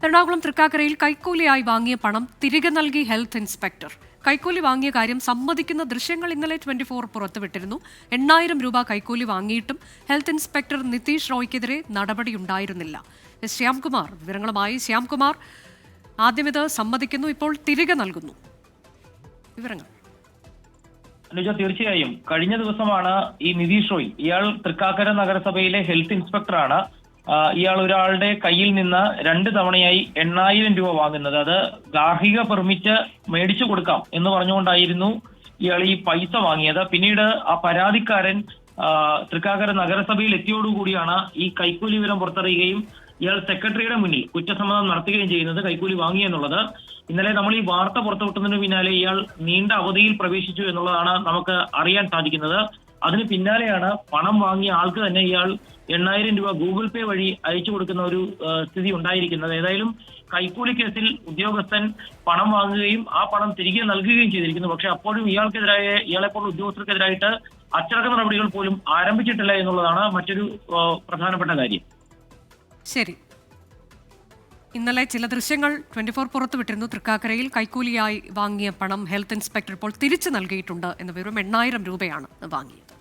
എറണാകുളം തൃക്കാക്കരയിൽ കൈക്കൂലിയായി വാങ്ങിയ പണം തിരികെ നൽകി ഹെൽത്ത് ഇൻസ്പെക്ടർ. കൈക്കൂലി വാങ്ങിയ കാര്യം സമ്മതിക്കുന്ന ദൃശ്യങ്ങൾ ഇന്നലെ 24 പുറത്തുവിട്ടിരുന്നു. 8,000 രൂപ കൈക്കൂലി വാങ്ങിയിട്ടും ഹെൽത്ത് ഇൻസ്പെക്ടർ നിതീഷ് റോയ്ക്കെതിരെ നടപടിയുണ്ടായിരുന്നില്ല. ശ്യാംകുമാർ വിവരങ്ങളുമായി. ശ്യാംകുമാർ, ആദ്യം ഇത് സമ്മതിക്കുന്നു, ഇപ്പോൾ തിരികെ നൽകുന്നു. വിവരങ്ങൾ. അനുജ, തീർച്ചയായും കഴിഞ്ഞ ദിവസമാണ് ഈ നിതീഷ് റോയ്, ഇയാൾ തൃക്കാക്കര നഗരസഭയിലെ ഹെൽത്ത് ഇൻസ്പെക്ടറാണ്. ഇയാൾ ഒരാളുടെ കയ്യിൽ നിന്ന് 2 തവണയായി 8,000 രൂപ വാങ്ങുന്നത്. അത് ഗാർഹിക പെർമിറ്റ് മേടിച്ചു കൊടുക്കാം എന്ന് പറഞ്ഞുകൊണ്ടായിരുന്നു ഇയാൾ ഈ പൈസ വാങ്ങിയത്. പിന്നീട് ആ പരാതിക്കാരൻ തൃക്കാക്കര നഗരസഭയിൽ എത്തിയോടുകൂടിയാണ് ഈ കൈക്കൂലി വിവരം പുറത്തറിയുകയും ഇയാൾ സെക്രട്ടറിയുടെ മുന്നിൽ കുറ്റസമ്മതം നടത്തുകയും ചെയ്യുന്നത് കൈക്കൂലി വാങ്ങിയെന്നുള്ളത്. ഇന്നലെ നമ്മൾ ഈ വാർത്ത പുറത്തുവിട്ടതിന് പിന്നാലെ ഇയാൾ നീണ്ട അവധിയിൽ പ്രവേശിച്ചു എന്നുള്ളതാണ് നമുക്ക് അറിയാൻ സാധിക്കുന്നത്. അതിന് പിന്നാലെയാണ് പണം വാങ്ങിയ ആൾക്ക് തന്നെ ഇയാൾ 8,000 രൂപ ഗൂഗിൾ പേ വഴി അയച്ചു കൊടുക്കുന്ന ഒരു സ്ഥിതി ഉണ്ടായിരിക്കുന്നത്. ഏതായാലും കൈക്കൂലി കേസിൽ ഉദ്യോഗസ്ഥൻ പണം വാങ്ങുകയും ആ പണം തിരികെ നൽകുകയും ചെയ്തിരിക്കുന്നു. പക്ഷെ അപ്പോഴും ഇയാളെപ്പോലുള്ള ഉദ്യോഗസ്ഥർക്കെതിരായിട്ട് അച്ചടക്ക നടപടികൾ പോലും ആരംഭിച്ചിട്ടില്ല എന്നുള്ളതാണ് മറ്റൊരു പ്രധാനപ്പെട്ട കാര്യം. ശരി, ഇന്നലെ ചില ദൃശ്യങ്ങൾ 24 പുറത്തുവിട്ടിരുന്നു. തൃക്കാക്കരയിൽ കൈക്കൂലിയായി വാങ്ങിയ പണം ഹെൽത്ത് ഇൻസ്പെക്ടർ ഇപ്പോൾ തിരിച്ചു നൽകിയിട്ടുണ്ട് എന്ന വിവരം. 8,000 രൂപയാണ് വാങ്ങിയത്.